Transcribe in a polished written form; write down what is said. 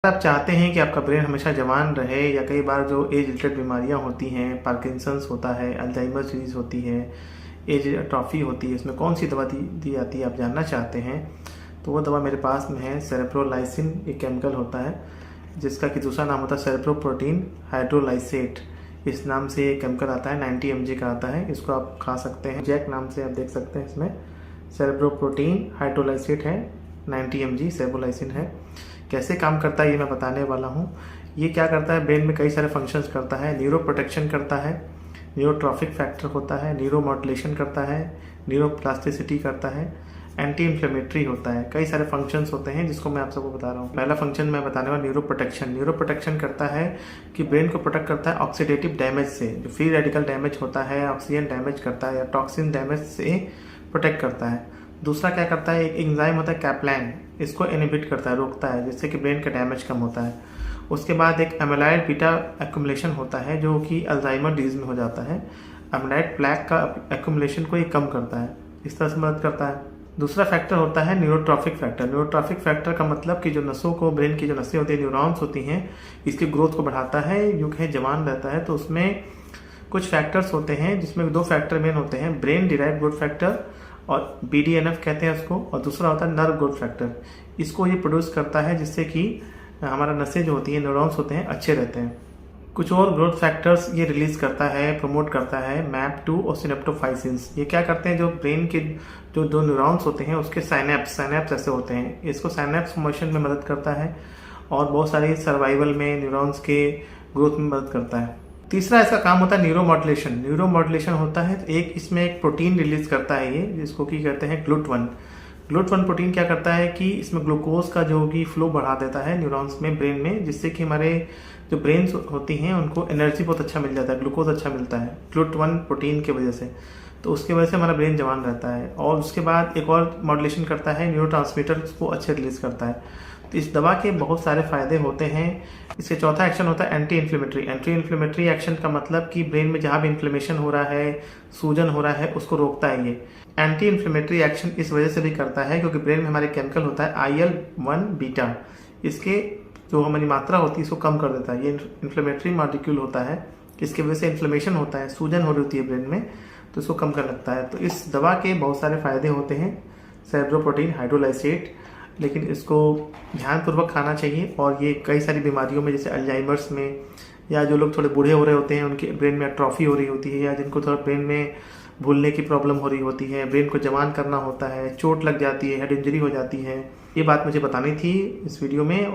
आप चाहते हैं कि आपका ब्रेन हमेशा जवान रहे, या कई बार जो एज रिलेटेड बीमारियां होती हैं, पार्किंसंस होता है, अल्जाइमर सीरीज होती है, एज ट्रॉफी होती है, इसमें कौन सी दवा दी जाती है आप जानना चाहते हैं, तो वो दवा मेरे पास में है सेरेब्रोलाइसिन। एक केमिकल होता है जिसका कि दूसरा नाम होता है सेरेब्रोप्रोटीन हाइड्रोलाइसेट। इस नाम से ये केमिकल आता है, 90 mg का आता है। इसको आप खा सकते हैं, जैक नाम से आप देख सकते हैं। इसमें सेरेब्रोप्रोटीन हाइड्रोलाइसेट है, 90 mg सेरेब्रोलाइसिन है। कैसे काम करता है ये मैं बताने वाला हूँ। ये क्या करता है, ब्रेन में कई सारे फंक्शंस करता है। न्यूरो प्रोटेक्शन करता है, न्यूरोट्रॉफिक फैक्टर होता है, न्यूरो मॉड्यूलेशन करता है, न्यूरो प्लास्टिसिटी करता है, एंटी इन्फ्लेमेटरी होता है। कई सारे फंक्शंस होते हैं जिसको मैं आप सबको बता रहा हूँ। पहला फंक्शन मैं बताने वाला न्यूरो प्रोटेक्शन। न्यूरो प्रोटेक्शन करता है कि ब्रेन को प्रोटेक्ट करता है ऑक्सीडेटिव डैमेज से। जो फ्री रेडिकल डैमेज होता है, ऑक्सीजन डैमेज करता है या टॉक्सिन डैमेज से प्रोटेक्ट करता है। दूसरा क्या करता है, एक एंजाइम होता है कैप्लैन, इसको इनहिबिट करता है, रोकता है, जिससे कि ब्रेन का डैमेज कम होता है। उसके बाद एक एमिलाइड बीटा एक्युमुलेशन होता है जो कि अल्जाइमर डिजीज में हो जाता है। एमिलाइड प्लैक का एक्युमुलेशन को ये कम करता है, इस तरह से मदद करता है। दूसरा फैक्टर होता है न्यूरोट्रॉफिक फैक्टर। न्यूरोट्रॉफिक फैक्टर का मतलब कि जो नसों को, ब्रेन की जो नसें होती है, न्यूरॉन्स होती हैं, इसकी ग्रोथ को बढ़ाता है, युग है जवान रहता है। तो उसमें कुछ फैक्टर्स होते हैं जिसमें दो फैक्टर मेन होते हैं, ब्रेन डिराइव्ड ग्रोथ फैक्टर और BDNF कहते हैं उसको, और दूसरा होता है नर्व ग्रोथ फैक्टर। इसको ये प्रोड्यूस करता है जिससे कि हमारा नसें जो होती हैं, न्यूरॉन्स होते हैं, अच्छे रहते हैं। कुछ और ग्रोथ फैक्टर्स ये रिलीज करता है, प्रमोट करता है, MAP2 और सिनेप्टोफाइसिन्स। ये क्या करते हैं, जो ब्रेन के जो दो न्यूरॉन्स होते हैं उसके साइनेप्स ऐसे होते हैं, इसको साइनेप्स फॉर्मेशन में मदद करता है और बहुत सारी सर्वाइवल में, न्यूरॉन्स के ग्रोथ में मदद करता है। तीसरा इसका काम होता है न्यूरो मॉड्यूलेशन। न्यूरो मॉड्यूलेशन होता है एक, इसमें एक प्रोटीन रिलीज करता है ये, जिसको की कहते हैं GLUT1। GLUT1 प्रोटीन क्या करता है कि इसमें ग्लूकोज का जो कि फ्लो बढ़ा देता है न्यूरॉन्स में, ब्रेन में, जिससे कि हमारे जो ब्रेन होती हैं उनको एनर्जी बहुत अच्छा मिल जाता है, ग्लूकोज अच्छा मिलता है GLUT1 प्रोटीन की वजह से। तो उसके वजह से हमारा ब्रेन जवान रहता है। और उसके बाद एक और मॉड्यूलेशन करता है, न्यूरोट्रांसमीटर को अच्छे रिलीज करता है। तो इस दवा के बहुत सारे फायदे होते हैं। इसके चौथा एक्शन होता है anti inflammatory. Anti inflammatory action का मतलब कि ब्रेन में जहाँ भी इन्फ्लेमेशन हो रहा है, सूजन हो रहा है, उसको रोकता है ये। एंटी इन्फ्लेमेटरी एक्शन इस वजह से भी करता है क्योंकि ब्रेन में हमारे केमिकल होता है IL-1 बीटा, इसके जो हमारी मात्रा होती है इसको कम कर देता है। ये इन्फ्लेमेटरी मॉलिक्यूल होता है, इसकी वजह से इन्फ्लेमेशन होता है, सूजन हो रही होती है ब्रेन में, तो इसको कम कर लगता है। तो इस दवा के बहुत सारे फायदे होते हैं, सेरेब्रोप्रोटीन हाइड्रोलाइसेट, लेकिन इसको ध्यानपूर्वक खाना चाहिए। और ये कई सारी बीमारियों में, जैसे अल्जाइमर्स में, या जो लोग थोड़े बूढ़े हो रहे होते हैं, उनके ब्रेन में एट्रोफी हो रही होती है, या जिनको थोड़ा ब्रेन में भूलने की प्रॉब्लम हो रही होती है, ब्रेन को जवान करना होता है, चोट लग जाती है, हेड इंजरी हो जाती है, ये बात मुझे बतानी थी इस वीडियो में।